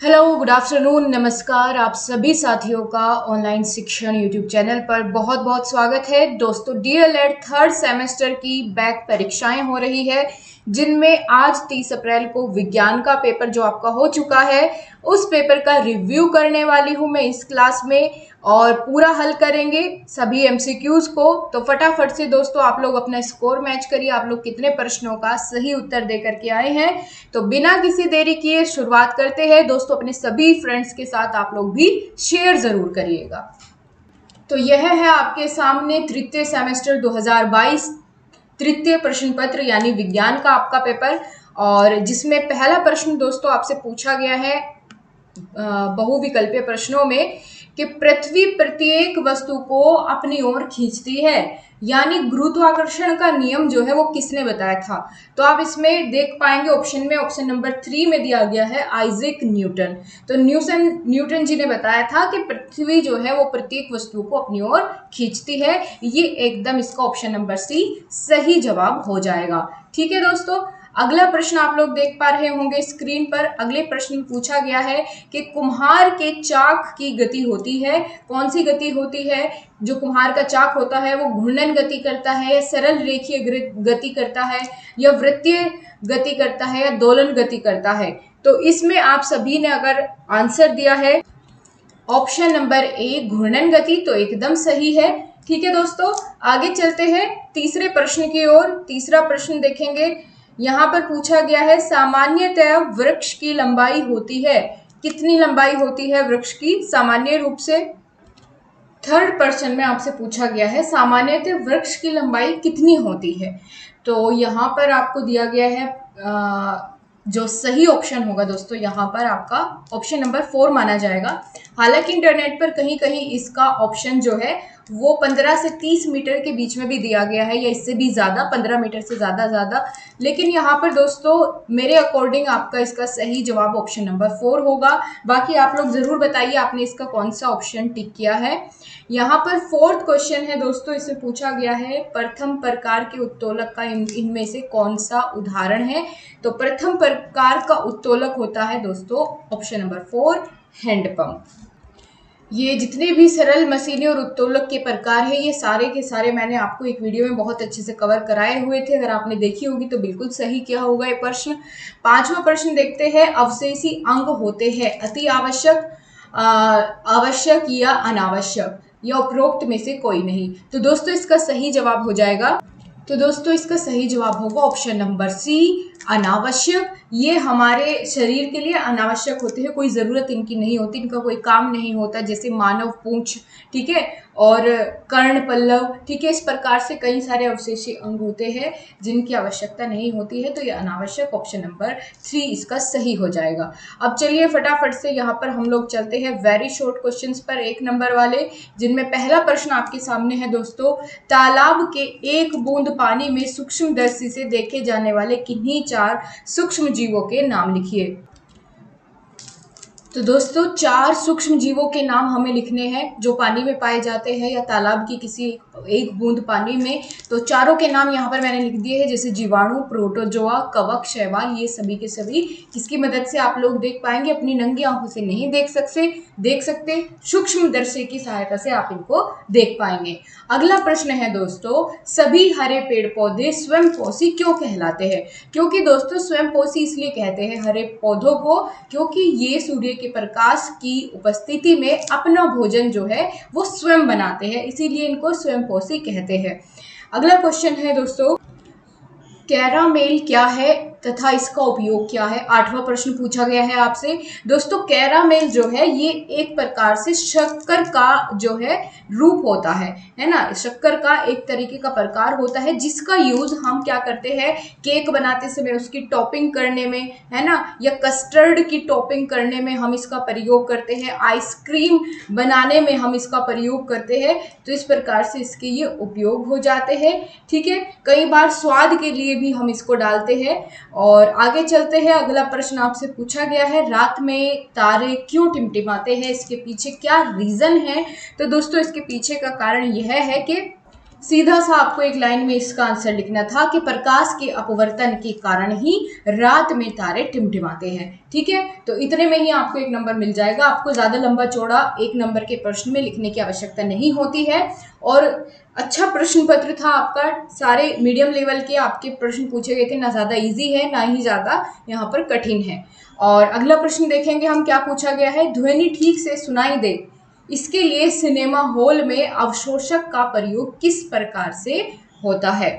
Hello, good afternoon, नमस्कार। आप सभी साथियों का ऑनलाइन शिक्षण यूट्यूब चैनल पर बहुत बहुत स्वागत है। दोस्तों, डीएलएड थर्ड सेमेस्टर की बैक परीक्षाएं हो रही है, जिनमें आज 30 अप्रैल को विज्ञान का पेपर जो आपका हो चुका है, उस पेपर का रिव्यू करने वाली हूं मैं इस क्लास में और पूरा हल करेंगे सभी एमसीक्यूज को। तो फटाफट से दोस्तों आप लोग अपना स्कोर मैच करिए, आप लोग कितने प्रश्नों का सही उत्तर दे करके आए हैं। तो बिना किसी देरी किए शुरुआत करते हैं। दोस्तों, अपने सभी फ्रेंड्स के साथ आप लोग भी शेयर जरूर करिएगा। तो यह है आपके सामने तृतीय सेमेस्टर 2022 तृतीय प्रश्न पत्र यानी विज्ञान का आपका पेपर, और जिसमें पहला प्रश्न दोस्तों आपसे पूछा गया है बहुविकल्पीय प्रश्नों में कि पृथ्वी प्रत्येक वस्तु को अपनी ओर खींचती है, यानी गुरुत्वाकर्षण का नियम जो है वो किसने बताया था। तो आप इसमें देख पाएंगे ऑप्शन में, ऑप्शन नंबर 3 में दिया गया है आइजैक न्यूटन। तो न्यूटन जी ने बताया था कि पृथ्वी जो है वो प्रत्येक वस्तु को अपनी ओर खींचती है। ये एकदम इसका ऑप्शन नंबर सी सही जवाब हो जाएगा। ठीक है दोस्तों, अगला प्रश्न आप लोग देख पा रहे होंगे स्क्रीन पर। अगले प्रश्न में पूछा गया है कि कुम्हार के चाक की गति होती है, कौन सी गति होती है। जो कुम्हार का चाक होता है वो घूर्णन गति करता है, या सरल रेखीय गति करता है, या वृत्तीय गति करता है, या दोलन गति करता है। तो इसमें आप सभी ने अगर आंसर दिया है ऑप्शन नंबर ए घूर्णन गति, तो एकदम सही है। ठीक है दोस्तों, आगे चलते हैं तीसरे प्रश्न की ओर। तीसरा प्रश्न देखेंगे, यहाँ पर पूछा गया है सामान्यतः वृक्ष की लंबाई होती है, कितनी लंबाई होती है वृक्ष की सामान्य रूप से। थर्ड प्रश्न में आपसे पूछा गया है सामान्यतः वृक्ष की लंबाई कितनी होती है। तो यहाँ पर आपको दिया गया है जो सही ऑप्शन होगा दोस्तों, यहाँ पर आपका ऑप्शन नंबर 4 माना जाएगा। हालांकि इंटरनेट पर कहीं कहीं इसका ऑप्शन जो है वो 15 से 30 मीटर के बीच में भी दिया गया है, या इससे भी ज़्यादा, 15 मीटर से ज़्यादा। लेकिन यहाँ पर दोस्तों मेरे अकॉर्डिंग आपका इसका सही जवाब ऑप्शन नंबर 4 होगा। बाकी आप लोग ज़रूर बताइए आपने इसका कौन सा ऑप्शन टिक किया है। यहाँ पर फोर्थ क्वेश्चन है दोस्तों, इसमें पूछा गया है प्रथम प्रकार के उत्तोलक का इनमें से कौन सा उदाहरण है। तो प्रथम प्रकार का उत्तोलक होता है दोस्तों ऑप्शन नंबर 4 हैंडपंप। ये जितने भी सरल मशीनें और उत्तोलक के प्रकार है, ये सारे के सारे मैंने आपको एक वीडियो में बहुत अच्छे से कवर कराए हुए थे। अगर आपने देखी होगी तो बिल्कुल सही किया होगा ये प्रश्न। पांचवा प्रश्न देखते हैं, अवशेषी अंग होते हैं अति आवश्यक, आवश्यक या अनावश्यक, या उपरोक्त में से कोई नहीं। तो दोस्तों इसका सही जवाब हो जाएगा, तो दोस्तों इसका सही जवाब होगा ऑप्शन नंबर सी अनावश्यक। ये हमारे शरीर के लिए अनावश्यक होते हैं, कोई ज़रूरत इनकी नहीं होती, इनका कोई काम नहीं होता। जैसे मानव पूंछ, ठीक है, और कर्ण पल्लव, ठीक है, इस प्रकार से कई सारे अवशेषी अंग होते हैं जिनकी आवश्यकता नहीं होती है। तो ये अनावश्यक ऑप्शन नंबर 3 इसका सही हो जाएगा। अब चलिए फटाफट से यहाँ पर हम लोग चलते हैं वेरी शॉर्ट क्वेश्चंस पर, 1 नंबर वाले, जिनमें पहला प्रश्न आपके सामने है दोस्तों, तालाब के एक बूंद पानी में सूक्ष्मदर्शी से देखे जाने वाले किन्हीं 4 सूक्ष्म जीवों के नाम लिखिए। तो दोस्तों 4 सूक्ष्म जीवों के नाम हमें लिखने हैं जो पानी में पाए जाते हैं, या तालाब की किसी एक बूंद पानी में। तो चारों के नाम यहाँ पर मैंने लिख दिए हैं, जैसे जीवाणु, प्रोटोजोआ, कवक, शैवाल। ये सभी के सभी किसकी मदद से आप लोग देख पाएंगे, अपनी नंगी आंखों से नहीं देख सकते, सूक्ष्मदर्शी की सहायता से आप इनको देख पाएंगे। अगला प्रश्न है दोस्तों, सभी हरे पेड़ पौधे स्वयंपोषी क्यों कहलाते हैं। क्योंकि दोस्तों स्वयंपोषी इसलिए कहते हैं हरे पौधों को, क्योंकि ये सूर्य के प्रकाश की उपस्थिति में अपना भोजन जो है वो स्वयं बनाते हैं, इसीलिए इनको स्वयंपोषी कहते हैं। अगला क्वेश्चन है दोस्तों, कैरामेल क्या है तथा इसका उपयोग क्या है। 8वां प्रश्न पूछा गया है आपसे दोस्तों। कैरामेल जो है ये एक प्रकार से शक्कर का जो है रूप होता है ना, शक्कर का एक तरीके का प्रकार होता है, जिसका यूज हम क्या करते हैं, केक बनाते समय उसकी टॉपिंग करने में, है ना, या कस्टर्ड की टॉपिंग करने में हम इसका प्रयोग करते हैं, आइसक्रीम बनाने में हम इसका प्रयोग करते हैं। तो इस प्रकार से इसके ये उपयोग हो जाते हैं। ठीक है, कई बार स्वाद के लिए भी हम इसको डालते हैं। और आगे चलते हैं, अगला प्रश्न आपसे पूछा गया है, रात में तारे क्यों टिमटिमाते हैं, इसके पीछे क्या रीजन है। तो दोस्तों इसके पीछे का कारण यह है कि सीधा सा आपको एक लाइन में इसका आंसर लिखना था कि प्रकाश के अपवर्तन के कारण ही रात में तारे टिमटिमाते हैं। ठीक है, तो इतने में ही आपको एक नंबर मिल जाएगा। आपको ज्यादा लंबा चौड़ा एक नंबर के प्रश्न में लिखने की आवश्यकता नहीं होती है। और अच्छा प्रश्न पत्र था आपका, सारे मीडियम लेवल के आपके प्रश्न पूछे गए थे, ना ज्यादा इजी है ना ही ज्यादा यहाँ पर कठिन है। और अगला प्रश्न देखेंगे हम क्या पूछा गया है। ध्वनि ठीक से सुनाई दे, इसके लिए सिनेमा हॉल में अवशोषक का प्रयोग किस प्रकार से होता है।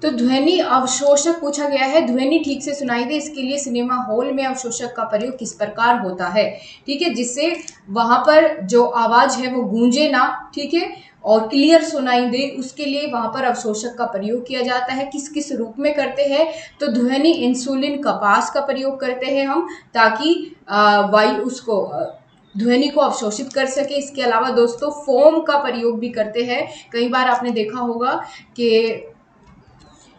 तो ध्वनि अवशोषक पूछा गया है, ध्वनि ठीक से सुनाई दे इसके लिए सिनेमा हॉल में अवशोषक का प्रयोग किस प्रकार होता है। ठीक है, जिससे वहां पर जो आवाज है वो गूंजे ना, ठीक है, और क्लियर सुनाई दे, उसके लिए वहां पर अवशोषक का प्रयोग किया जाता है। किस किस रूप में करते हैं, तो ध्वनि इंसुलिन कपास का प्रयोग करते हैं हम, ताकि वायु उसको ध्वनि को अवशोषित कर सके। इसके अलावा दोस्तों फोम का प्रयोग भी करते हैं। कई बार आपने देखा होगा कि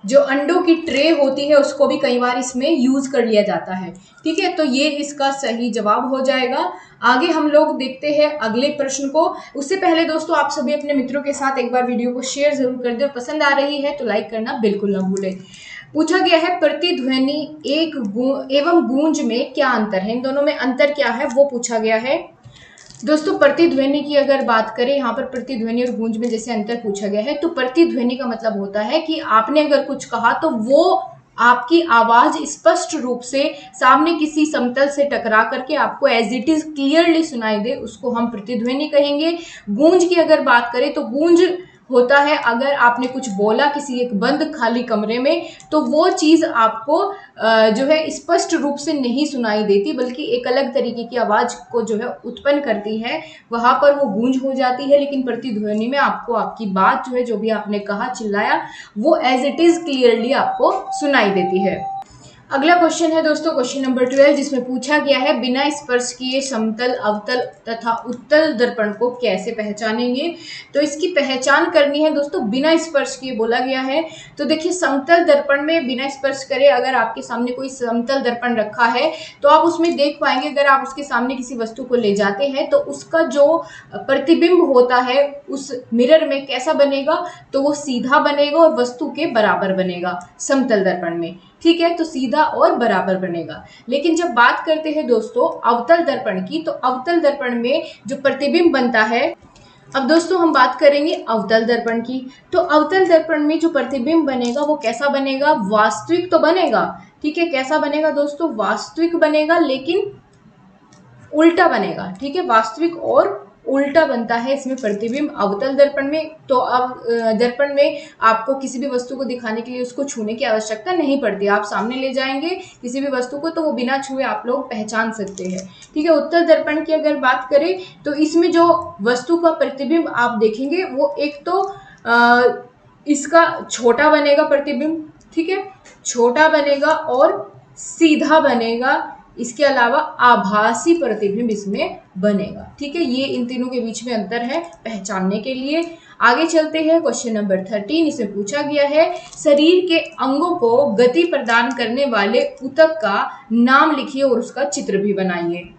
जो अंडों की ट्रे होती है उसको भी कई बार इसमें यूज कर लिया जाता है। ठीक है, तो ये इसका सही जवाब हो जाएगा। आगे हम लोग देखते हैं अगले प्रश्न को। उससे पहले दोस्तों आप सभी अपने मित्रों के साथ एक बार वीडियो को शेयर जरूर कर दें। पसंद आ रही है तो लाइक करना बिल्कुल ना भूलें। पूछा गया है प्रतिध्वनि एवं गूंज में क्या अंतर है, इन दोनों में अंतर क्या है वो पूछा गया है। दोस्तों प्रतिध्वनि की अगर बात करें, यहाँ पर प्रतिध्वनि और गूंज में जैसे अंतर पूछा गया है, तो प्रतिध्वनि का मतलब होता है कि आपने अगर कुछ कहा तो वो आपकी आवाज स्पष्ट रूप से सामने किसी समतल से टकरा करके आपको एज इट इज क्लियरली सुनाई दे, उसको हम प्रतिध्वनि कहेंगे। गूंज की अगर बात करें तो गूंज होता है अगर आपने कुछ बोला किसी एक बंद खाली कमरे में, तो वो चीज आपको जो है स्पष्ट रूप से नहीं सुनाई देती, बल्कि एक अलग तरीके की आवाज को जो है उत्पन्न करती है, वहां पर वो गूंज हो जाती है। लेकिन प्रतिध्वनि में आपको आपकी बात जो है, जो भी आपने कहा चिल्लाया, वो एज इट इज क्लियरली आपको सुनाई देती है। अगला क्वेश्चन है दोस्तों क्वेश्चन नंबर 12, जिसमें पूछा गया है बिना स्पर्श किए समतल, अवतल तथा उत्तल दर्पण को कैसे पहचानेंगे। तो इसकी पहचान करनी है दोस्तों, बिना स्पर्श किए बोला गया है। तो देखिए समतल दर्पण में बिना स्पर्श करे अगर आपके सामने कोई समतल दर्पण रखा है तो आप उसमें देख पाएंगे, अगर आप उसके सामने किसी वस्तु को ले जाते हैं तो उसका जो प्रतिबिंब होता है उस मिरर में कैसा बनेगा, तो वो सीधा बनेगा और वस्तु के बराबर बनेगा समतल दर्पण में। ठीक है, तो सीधा और बराबर बनेगा। लेकिन जब बात करते हैं दोस्तों अवतल दर्पण की, तो अवतल दर्पण में जो प्रतिबिंब बनता है, अब दोस्तों हम बात करेंगे अवतल दर्पण की। तो अवतल दर्पण में जो प्रतिबिंब बनेगा वो कैसा बनेगा, वास्तविक तो बनेगा। ठीक है, कैसा बनेगा दोस्तों, वास्तविक बनेगा, लेकिन उल्टा बनेगा। ठीक है, वास्तविक और उल्टा बनता है इसमें प्रतिबिंब अवतल दर्पण में। तो अब दर्पण में आपको किसी भी वस्तु को दिखाने के लिए उसको छूने की आवश्यकता नहीं पड़ती, आप सामने ले जाएंगे किसी भी वस्तु को तो वो बिना छुए आप लोग पहचान सकते हैं। ठीक है, उत्तल दर्पण की अगर बात करें तो इसमें जो वस्तु का प्रतिबिंब आप देखेंगे वो एक तो इसका छोटा बनेगा प्रतिबिंब, ठीक है, छोटा बनेगा और सीधा बनेगा। इसके अलावा आभासी प्रतिबिंब इसमें बनेगा। ठीक है, ये इन तीनों के बीच में अंतर है पहचानने के लिए। आगे चलते हैं क्वेश्चन नंबर 13, इसमें पूछा गया है शरीर के अंगों को गति प्रदान करने वाले ऊतक का नाम लिखिए और उसका चित्र भी बनाइए।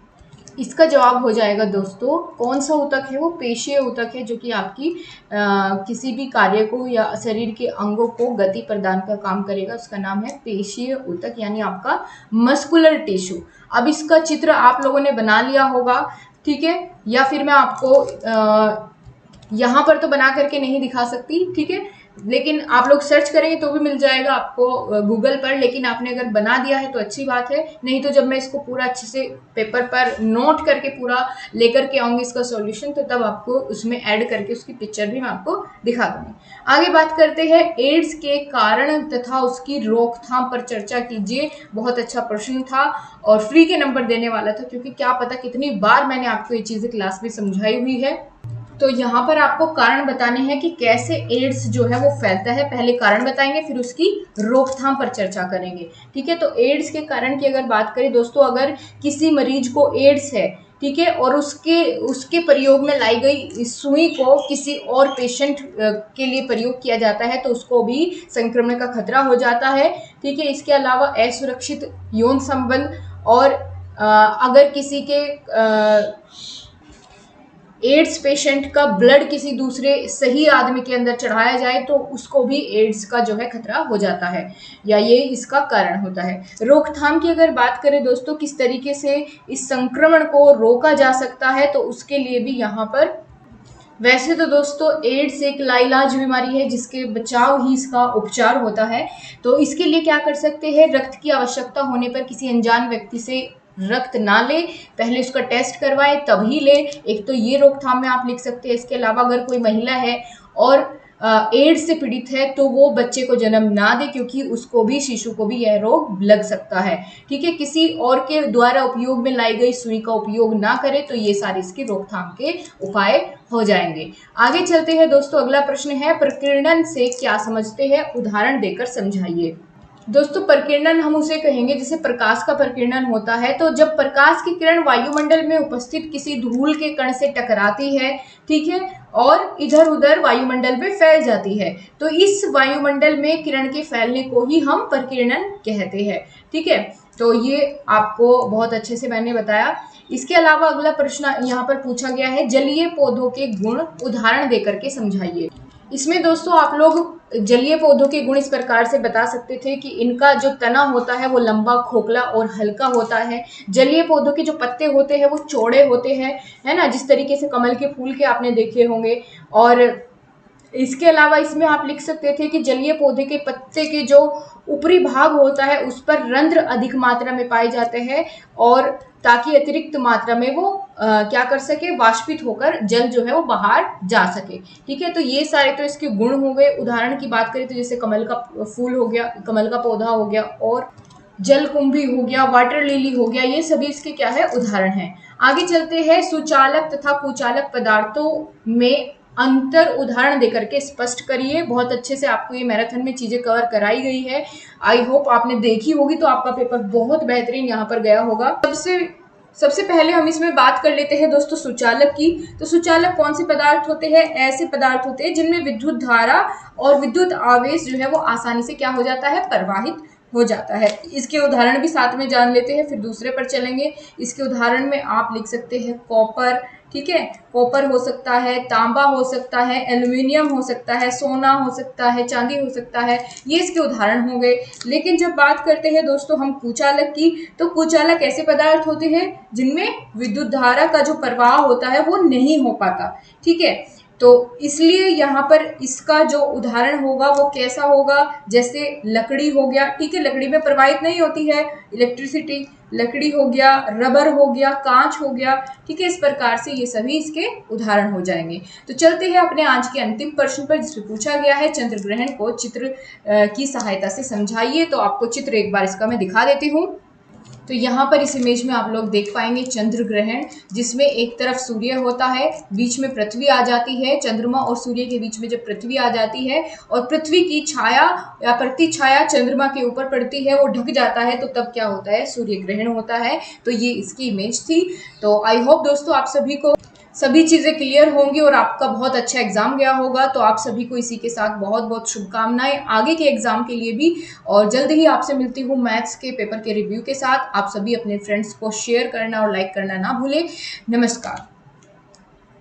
इसका जवाब हो जाएगा दोस्तों, कौन सा ऊतक है, वो पेशीय ऊतक है, जो कि आपकी किसी भी कार्य को या शरीर के अंगों को गति प्रदान का काम करेगा। उसका नाम है पेशीय ऊतक, यानी आपका मस्कुलर टिश्यू। अब इसका चित्र आप लोगों ने बना लिया होगा, ठीक है, या फिर मैं आपको यहाँ पर तो बना करके नहीं दिखा सकती, ठीक है, लेकिन आप लोग सर्च करेंगे तो भी मिल जाएगा आपको गूगल पर। लेकिन आपने अगर बना दिया है तो अच्छी बात है, नहीं तो जब मैं इसको पूरा अच्छे से पेपर पर नोट करके पूरा लेकर के आऊंगी इसका सॉल्यूशन, तो तब आपको उसमें ऐड करके उसकी पिक्चर भी मैं आपको दिखा दूंगी। आगे बात करते हैं एड्स के कारण तथा उसकी रोकथाम पर चर्चा कीजिए। बहुत अच्छा प्रश्न था और फ्री के नंबर देने वाला था, क्योंकि क्या पता कितनी बार मैंने आपको ये चीजें क्लास में समझाई हुई है। तो यहाँ पर आपको कारण बताने हैं कि कैसे एड्स जो है वो फैलता है। पहले कारण बताएंगे, फिर उसकी रोकथाम पर चर्चा करेंगे। ठीक है, तो एड्स के कारण की अगर बात करें दोस्तों, अगर किसी मरीज को एड्स है, ठीक है, और उसके प्रयोग में लाई गई सुई को किसी और पेशेंट के लिए प्रयोग किया जाता है तो उसको भी संक्रमण का खतरा हो जाता है। ठीक है, इसके अलावा असुरक्षित यौन संबंध और अगर किसी के एड्स पेशेंट का ब्लड किसी दूसरे सही आदमी के अंदर चढ़ाया जाए तो उसको भी एड्स का जो है खतरा हो जाता है, या ये इसका कारण होता है। रोकथाम की अगर बात करें दोस्तों, किस तरीके से इस संक्रमण को रोका जा सकता है, तो उसके लिए भी यहाँ पर, वैसे तो दोस्तों एड्स एक लाइलाज बीमारी है जिसके बचाव ही इसका उपचार होता है। तो इसके लिए क्या कर सकते हैं, रक्त की आवश्यकता होने पर किसी अनजान व्यक्ति से रक्त ना ले, पहले उसका टेस्ट करवाए तभी ले। एक तो ये रोकथाम में आप लिख सकते हैं। इसके अलावा अगर कोई महिला है और एड्स से पीड़ित है तो वो बच्चे को जन्म ना दे, क्योंकि उसको भी, शिशु को भी यह रोग लग सकता है। ठीक है, किसी और के द्वारा उपयोग में लाई गई सुई का उपयोग ना करे, तो ये सारे इसकी रोकथाम के उपाय हो जाएंगे। आगे चलते हैं दोस्तों, अगला प्रश्न है, प्रकीर्णन से क्या समझते हैं, उदाहरण देकर समझाइए। दोस्तों प्रकीर्णन हम उसे कहेंगे जैसे प्रकाश का प्रकीर्णन होता है। तो जब प्रकाश की किरण वायुमंडल में उपस्थित किसी धूल के कण से टकराती है, ठीक है, और इधर उधर वायुमंडल में फैल जाती है, तो इस वायुमंडल में किरण के फैलने को ही हम प्रकीर्णन कहते हैं। ठीक है, तो ये आपको बहुत अच्छे से मैंने बताया। इसके अलावा अगला प्रश्न यहाँ पर पूछा गया है, जलीय पौधों के गुण उदाहरण देकर के समझाइए। इसमें दोस्तों आप लोग जलीय पौधों के गुण इस प्रकार से बता सकते थे कि इनका जो तना होता है वो लंबा, खोखला और हल्का होता है। जलीय पौधों के जो पत्ते होते हैं वो चौड़े होते हैं, है ना, जिस तरीके से कमल के फूल के आपने देखे होंगे। और इसके अलावा इसमें आप लिख सकते थे कि जलीय पौधे के पत्ते के जो ऊपरी भाग होता है उस पर रंध्र अधिक मात्रा में पाए जाते हैं, और ताकि अतिरिक्त मात्रा में वो क्या कर सके, वाष्पित होकर जल जो है वो बाहर जा सके। ठीक है, तो ये सारे तो इसके गुण हो गए। उदाहरण की बात करें तो जैसे कमल का फूल हो गया, कमल का पौधा हो गया, और जलकुंभी हो गया, वाटर लिली हो गया, ये सभी इसके क्या है, उदाहरण हैं। आगे चलते हैं, सुचालक तथा कुचालक पदार्थों में अंतर उदाहरण देकर के स्पष्ट करिए। बहुत अच्छे से आपको ये मैराथन में चीजें कवर कराई गई है। आई होप आपने देखी होगी, तो आपका पेपर बहुत बेहतरीन यहाँ पर गया होगा। सबसे पहले हम इसमें बात कर लेते हैं दोस्तों सुचालक की। तो सुचालक कौन से पदार्थ होते हैं, ऐसे पदार्थ होते हैं जिनमें विद्युत धारा और विद्युत आवेश जो है वो आसानी से क्या हो जाता है, प्रवाहित हो जाता है। इसके उदाहरण भी साथ में जान लेते हैं, फिर दूसरे पर चलेंगे। इसके उदाहरण में आप लिख सकते हैं कॉपर, ठीक है, कॉपर हो सकता है, तांबा हो सकता है, एल्युमिनियम हो सकता है, सोना हो सकता है, चांदी हो सकता है, ये इसके उदाहरण हो गए। लेकिन जब बात करते हैं दोस्तों हम कुचालक की, तो कुचालक ऐसे पदार्थ होते हैं जिनमें विद्युत धारा का जो प्रवाह होता है वो नहीं हो पाता। ठीक है, तो इसलिए यहाँ पर इसका जो उदाहरण होगा वो कैसा होगा, जैसे लकड़ी हो गया, ठीक है, लकड़ी में प्रवाहित नहीं होती है इलेक्ट्रिसिटी, लकड़ी हो गया, रबर हो गया, कांच हो गया, ठीक है, इस प्रकार से ये सभी इसके उदाहरण हो जाएंगे। तो चलते हैं अपने आज के अंतिम प्रश्न पर, जिसमें पूछा गया है चंद्र ग्रहण को चित्र की सहायता से समझाइए। तो आपको चित्र एक बार इसका मैं दिखा देती हूँ। तो यहाँ पर इस इमेज में आप लोग देख पाएंगे चंद्र ग्रहण, जिसमें एक तरफ सूर्य होता है, बीच में पृथ्वी आ जाती है। चंद्रमा और सूर्य के बीच में जब पृथ्वी आ जाती है और पृथ्वी की छाया या प्रतिछाया चंद्रमा के ऊपर पड़ती है, वो ढक जाता है, तो तब क्या होता है, सूर्य ग्रहण होता है। तो ये इसकी इमेज थी। तो आई होप दोस्तों आप सभी को सभी चीज़ें क्लियर होंगी और आपका बहुत अच्छा एग्जाम गया होगा। तो आप सभी को इसी के साथ बहुत बहुत शुभकामनाएं आगे के एग्जाम के लिए भी। और जल्द ही आपसे मिलती हूँ मैथ्स के पेपर के रिव्यू के साथ। आप सभी अपने फ्रेंड्स को शेयर करना और लाइक करना ना भूलें। नमस्कार।